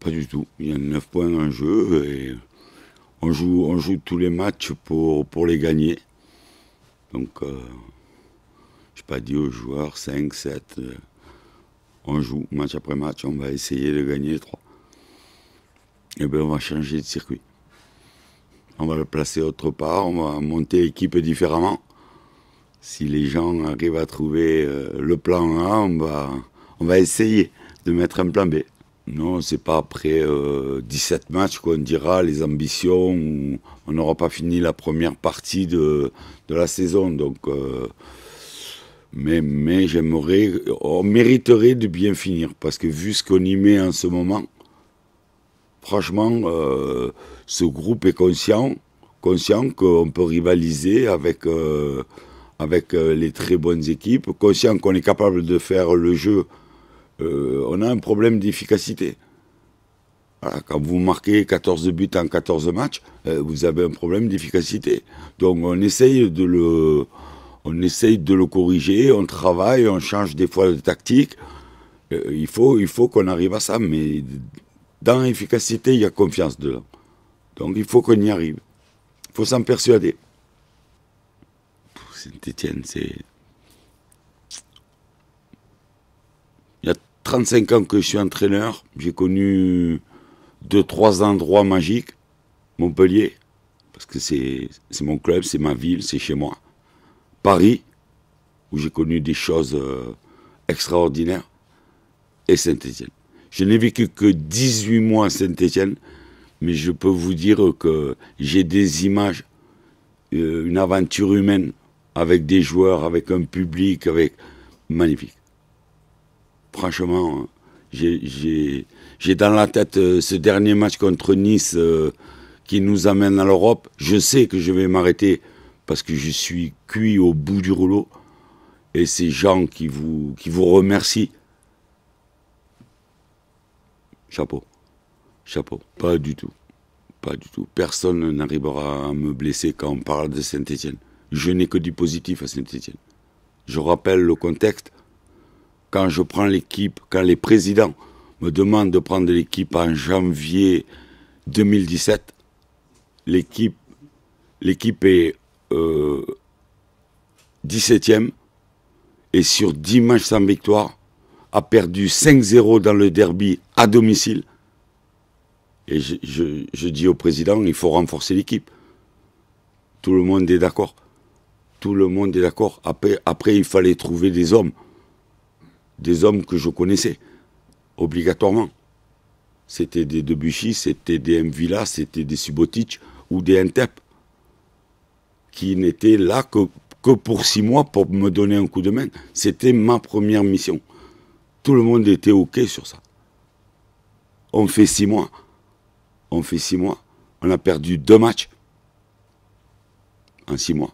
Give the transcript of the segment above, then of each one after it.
Pas du tout. Il y a 9 points en jeu et on joue tous les matchs pour les gagner. Donc, je n'ai pas dit aux joueurs 5, 7. On joue match après match, on va essayer de gagner les 3. Et bien, on va changer de circuit. On va le placer autre part, on va monter l'équipe différemment. Si les gens arrivent à trouver le plan A, on va essayer de mettre un plan B. Non, c'est pas après 17 matchs qu'on dira les ambitions, ou on n'aura pas fini la première partie de la saison. Donc, mais j'aimerais, on mériterait de bien finir, parce que vu ce qu'on y met en ce moment, franchement, ce groupe est conscient qu'on peut rivaliser avec les très bonnes équipes, conscient qu'on est capable de faire le jeu. On a un problème d'efficacité. Voilà, quand vous marquez 14 buts en 14 matchs, vous avez un problème d'efficacité. Donc on essaye de le corriger, on travaille, on change des fois de tactique. Il faut qu'on arrive à ça, mais dans l'efficacité, il y a confiance dedans. Donc il faut qu'on y arrive. Il faut s'en persuader. Saint-Étienne, c'est... Il y a 35 ans que je suis entraîneur. J'ai connu 2-3 endroits magiques. Montpellier, parce que c'est mon club, c'est ma ville, c'est chez moi. Paris, où j'ai connu des choses extraordinaires. Et Saint-Étienne. Je n'ai vécu que 18 mois à Saint-Étienne, mais je peux vous dire que j'ai des images, une aventure humaine, avec des joueurs, avec un public, magnifique. Franchement, j'ai dans la tête ce dernier match contre Nice qui nous amène à l'Europe. Je sais que je vais m'arrêter parce que je suis cuit au bout du rouleau. Et ces gens qui vous remercient, chapeau. Chapeau. Pas du tout. Pas du tout. Personne n'arrivera à me blesser quand on parle de Saint-Étienne. Je n'ai que du positif à Saint-Étienne. Je rappelle le contexte. Quand je prends l'équipe, quand les présidents me demandent de prendre l'équipe en janvier 2017, l'équipe est 17e et sur 10 matchs sans victoire, a perdu 5-0 dans le derby à domicile. Et je dis au président, il faut renforcer l'équipe. Tout le monde est d'accord. Tout le monde est d'accord. Après, il fallait trouver des hommes. Des hommes que je connaissais, obligatoirement. C'était des Debuchy, c'était des Mvila, c'était des Subotic ou des Ntep, qui n'étaient là que pour 6 mois pour me donner un coup de main. C'était ma première mission. Tout le monde était OK sur ça. On fait 6 mois. On fait 6 mois. On a perdu 2 matchs en 6 mois.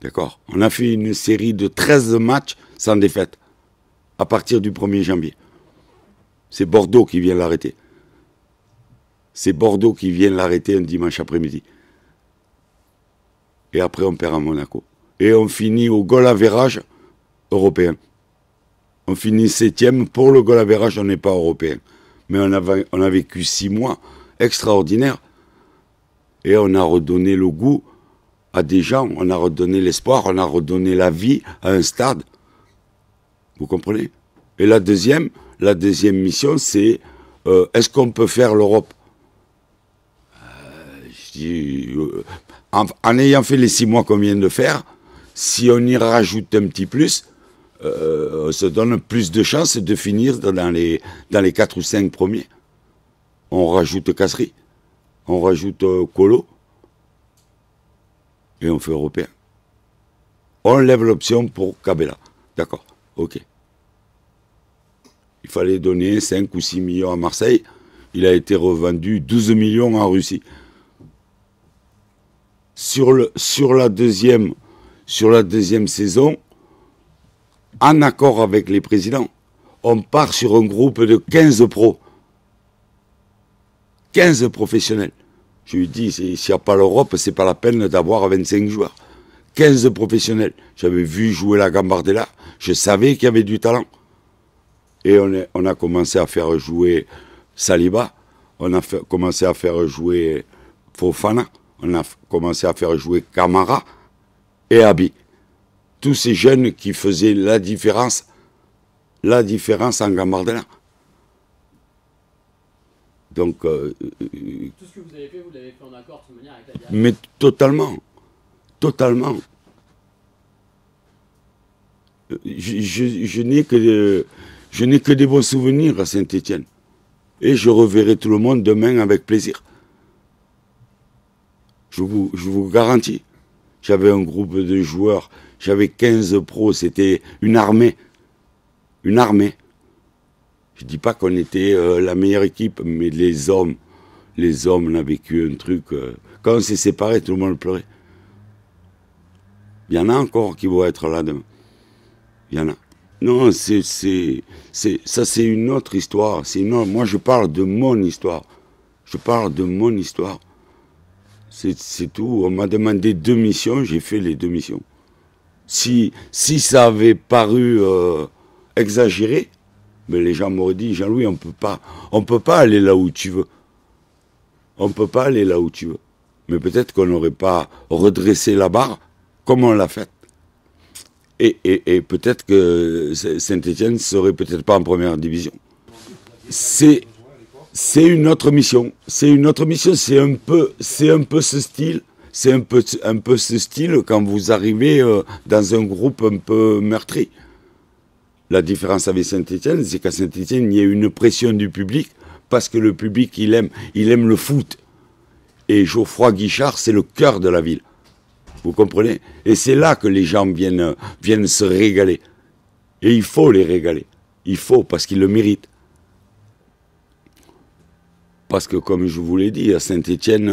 D'accord? On a fait une série de 13 matchs sans défaite à partir du 1er janvier. C'est Bordeaux qui vient l'arrêter. C'est Bordeaux qui vient l'arrêter un dimanche après-midi. Et après, on perd à Monaco. Et on finit au goal average européen. On finit 7e. Pour le goal average, on n'est pas européen. Mais on a vécu 6 mois extraordinaires. Et on a redonné le goût à des gens. On a redonné l'espoir. On a redonné la vie à un stade. Vous comprenez? Et la deuxième mission, c'est est-ce qu'on peut faire l'Europe? Je dis, en ayant fait les 6 mois qu'on vient de faire, si on y rajoute un petit plus, on se donne plus de chances de finir dans les 4 ou 5 premiers. On rajoute Casserie, on rajoute Colo, et on fait européen. On lève l'option pour Cabella. D'accord, ok. Il fallait donner 5 ou 6 millions à Marseille. Il a été revendu 12 millions en Russie. Sur la deuxième saison, en accord avec les présidents, on part sur un groupe de 15 pros. 15 professionnels. Je lui dis, s'il n'y a pas l'Europe, c'est pas la peine d'avoir 25 joueurs. 15 professionnels. J'avais vu jouer la Gambardella. Je savais qu'il y avait du talent. Et on a commencé à faire jouer Saliba. On a commencé à faire jouer Fofana, on a commencé à faire jouer Camara et Abi. Tous ces jeunes qui faisaient la différence en Gambardella. Donc, tout ce que vous avez fait en accord de toute manière avec la direction. Mais totalement. Totalement. Je n'ai que des bons souvenirs à Saint-Étienne. Et je reverrai tout le monde demain avec plaisir. Je vous garantis. J'avais un groupe de joueurs, j'avais 15 pros, c'était une armée. Une armée. Je ne dis pas qu'on était la meilleure équipe, mais les hommes, on a vécu un truc. Quand on s'est séparés, tout le monde pleurait. Il y en a encore qui vont être là demain. Il y en a. Non, ça c'est une autre histoire. Moi je parle de mon histoire. Je parle de mon histoire. C'est tout. On m'a demandé 2 missions, j'ai fait les 2 missions. Si ça avait paru exagéré, mais les gens m'auraient dit, Jean-Louis, on peut pas aller là où tu veux. On peut pas aller là où tu veux. Mais peut-être qu'on n'aurait pas redressé la barre comme on l'a fait. Et peut-être que Saint-Étienne ne serait peut-être pas en première division. C'est une autre mission. C'est une autre mission. C'est un peu ce style. C'est un peu ce style quand vous arrivez dans un groupe un peu meurtri. La différence avec Saint-Étienne, c'est qu'à Saint-Étienne, il y a une pression du public parce que le public, il aime le foot. Et Geoffroy Guichard, c'est le cœur de la ville. Vous comprenez? Et c'est là que les gens viennent se régaler. Et il faut les régaler. Il faut, parce qu'ils le méritent. Parce que, comme je vous l'ai dit, à Saint-Étienne,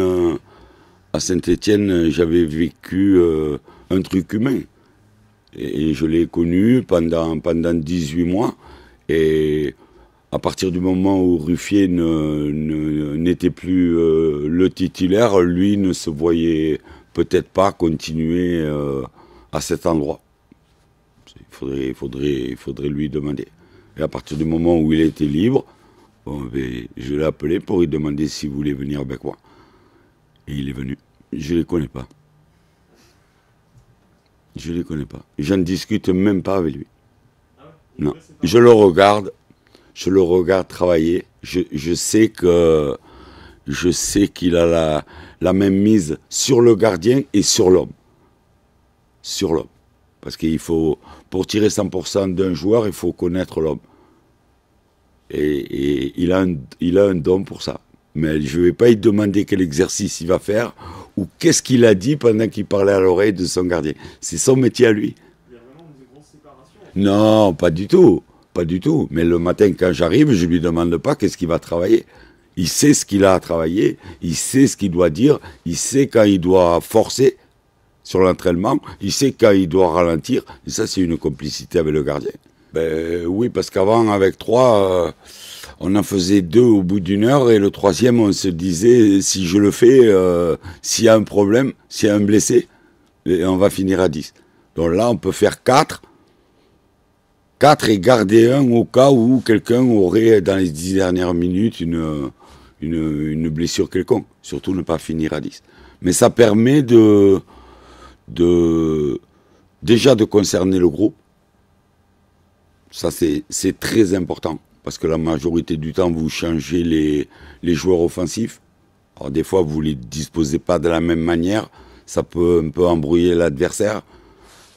j'avais vécu un truc humain. Et je l'ai connu pendant 18 mois. Et à partir du moment où Ruffier n'était plus le titulaire, lui ne se voyait peut-être pas continuer à cet endroit. Il faudrait lui demander. Et à partir du moment où il était libre, je l'ai appelé pour lui demander s'il voulait venir avec moi. Et il est venu. Je ne les connais pas. Je ne les connais pas. Je ne discute même pas avec lui. Non. Je le regarde travailler. Je sais qu'il a la même mise sur le gardien et sur l'homme. Sur l'homme. Parce qu'il faut, pour tirer 100% d'un joueur, il faut connaître l'homme. Et il a un don pour ça. Mais je ne vais pas lui demander quel exercice il va faire ou qu'est-ce qu'il a dit pendant qu'il parlait à l'oreille de son gardien. C'est son métier à lui. Il y a vraiment une grosse séparation. Non, pas du tout. Pas du tout. Mais le matin, quand j'arrive, je ne lui demande pas qu'est-ce qu'il va travailler. Il sait ce qu'il a à travailler, il sait ce qu'il doit dire, il sait quand il doit forcer sur l'entraînement, il sait quand il doit ralentir. Et ça, c'est une complicité avec le gardien. Ben, oui, parce qu'avant, avec 3, on en faisait 2 au bout d'1 heure, et le 3e, on se disait, si je le fais, s'il y a un problème, s'il y a un blessé, on va finir à 10. Donc là, on peut faire 4 et garder un au cas où quelqu'un aurait, dans les 10 dernières minutes, une blessure quelconque. Surtout ne pas finir à 10. Mais ça permet déjà de concerner le groupe. Ça, c'est très important. Parce que la majorité du temps, vous changez les joueurs offensifs. Alors des fois, vous ne les disposez pas de la même manière. Ça peut un peu embrouiller l'adversaire.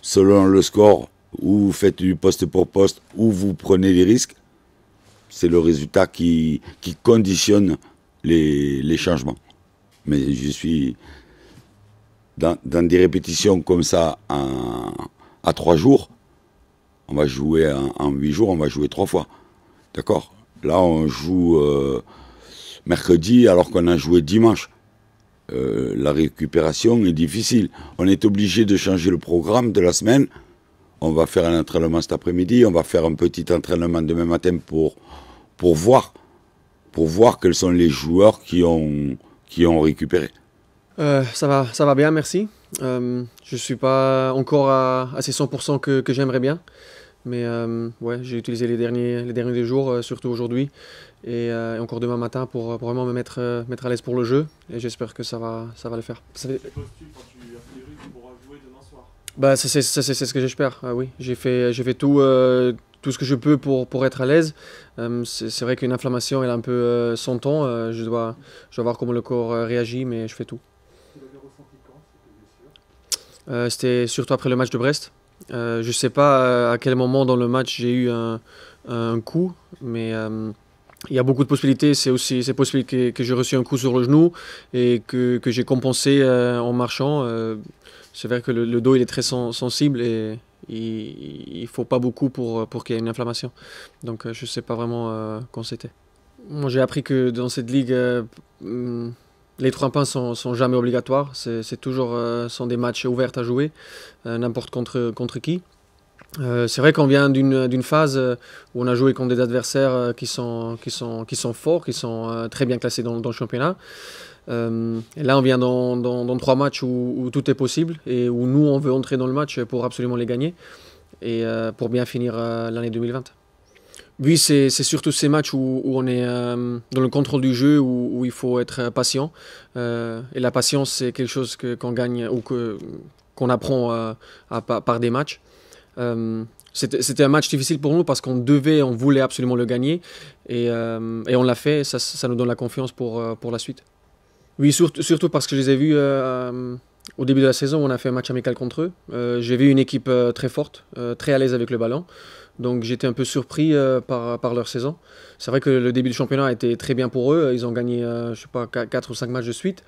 Selon le score, ou vous faites du poste pour poste, ou vous prenez des risques. C'est le résultat qui conditionne les changements. Mais je suis dans des répétitions comme ça à 3 jours. On va jouer en 8 jours, on va jouer 3 fois. D'accord? Là, on joue mercredi alors qu'on a joué dimanche. La récupération est difficile. On est obligé de changer le programme de la semaine. On va faire un entraînement cet après-midi, on va faire un petit entraînement demain matin pour voir quels sont les joueurs qui ont récupéré. Ça va bien, merci. Je ne suis pas encore à ces 100% que j'aimerais bien. Mais ouais, j'ai utilisé les derniers jours, surtout aujourd'hui et encore demain matin pour vraiment me mettre à l'aise pour le jeu. Et j'espère que ça va le faire. Tu postures quand tu as fait les Russes pour jouer demain soir? Bah, c'est ce que j'espère. Ah, oui, j'ai fait tout ce que je peux pour être à l'aise. C'est vrai qu'une inflammation elle a un peu son temps. Je dois voir comment le corps réagit, mais je fais tout. Tu l'avais ressenti quand cette blessure? C'était surtout après le match de Brest. Je ne sais pas à quel moment dans le match j'ai eu un coup, mais il y a beaucoup de possibilités. C'est possible que j'ai reçu un coup sur le genou et que j'ai compensé en marchant. C'est vrai que le dos il est très sensible et il ne faut pas beaucoup pour qu'il y ait une inflammation. Donc je ne sais pas vraiment quand c'était. Moi j'ai appris que dans cette ligue, les 3 points sont jamais obligatoires. C'est toujours sont des matchs ouverts à jouer, n'importe contre qui. C'est vrai qu'on vient d'une phase où on a joué contre des adversaires qui sont forts, qui sont très bien classés dans le championnat. Et là, on vient dans 3 matchs où tout est possible et où nous, on veut entrer dans le match pour absolument les gagner et pour bien finir l'année 2020. Oui, c'est surtout ces matchs où on est dans le contrôle du jeu, où il faut être patient. Et la patience, c'est quelque chose qu'on gagne ou qu'on apprend par des matchs. C'était un match difficile pour nous parce on voulait absolument le gagner et on l'a fait. Ça nous donne la confiance pour la suite. Oui, surtout parce que je les ai vus au début de la saison. On a fait un match amical contre eux. J'ai vu une équipe très forte, très à l'aise avec le ballon. Donc j'étais un peu surpris par leur saison. C'est vrai que le début du championnat a été très bien pour eux. Ils ont gagné, je sais pas, 4 ou 5 matchs de suite.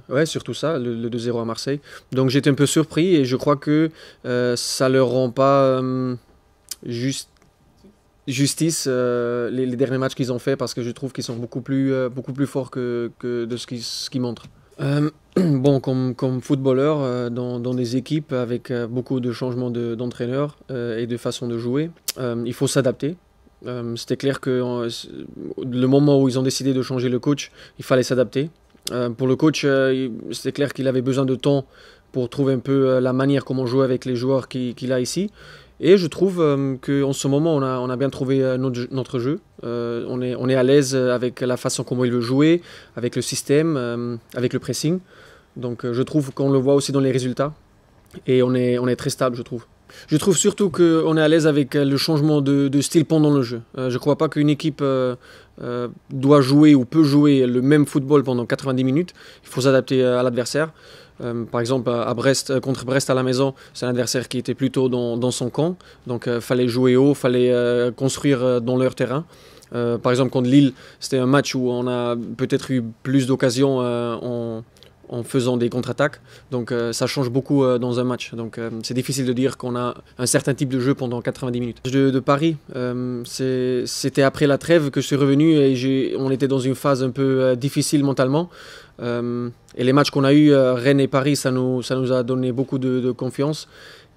Ouais, surtout ça, le 2-0 à Marseille. Donc j'étais un peu surpris et je crois que ça leur rend pas justice les derniers matchs qu'ils ont fait parce que je trouve qu'ils sont beaucoup plus forts que de ce qu'ils montrent. Bon, comme footballeur, dans des équipes avec beaucoup de changements d'entraîneurs et de façon de jouer, il faut s'adapter. C'était clair que le moment où ils ont décidé de changer le coach, il fallait s'adapter. Pour le coach, c'était clair qu'il avait besoin de temps pour trouver un peu la manière comment jouer avec les joueurs qu'il a ici. Et je trouve qu'en ce moment, on a bien trouvé notre jeu. On est à l'aise avec la façon comment il veut jouer, avec le système, avec le pressing. Donc je trouve qu'on le voit aussi dans les résultats. Et on est très stable, je trouve. Je trouve surtout qu'on est à l'aise avec le changement de style pendant le jeu. Je ne crois pas qu'une équipe doit jouer ou peut jouer le même football pendant 90 minutes. Il faut s'adapter à l'adversaire. Par exemple, contre Brest à la maison, c'est un adversaire qui était plutôt dans son camp. Donc il fallait jouer haut, il fallait construire dans leur terrain. Par exemple, contre Lille, c'était un match où on a peut-être eu plus d'occasions en faisant des contre-attaques. Donc ça change beaucoup dans un match. Donc c'est difficile de dire qu'on a un certain type de jeu pendant 90 minutes. De Paris, c'était après la trêve que je suis revenu et on était dans une phase un peu difficile mentalement. Et les matchs qu'on a eu, Rennes et Paris, ça nous a donné beaucoup de confiance.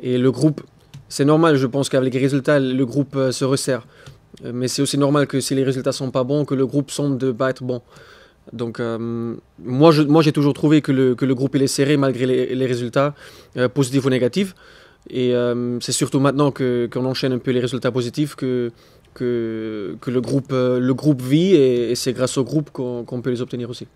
Et le groupe, c'est normal, je pense qu'avec les résultats, le groupe se resserre. Mais c'est aussi normal que si les résultats ne sont pas bons, que le groupe semble ne pas être bon. Donc moi j'ai toujours trouvé que le groupe il est serré malgré les résultats positifs ou négatifs. Et c'est surtout maintenant qu'on enchaîne un peu les résultats positifs que le groupe vit et c'est grâce au groupe qu'on peut les obtenir aussi.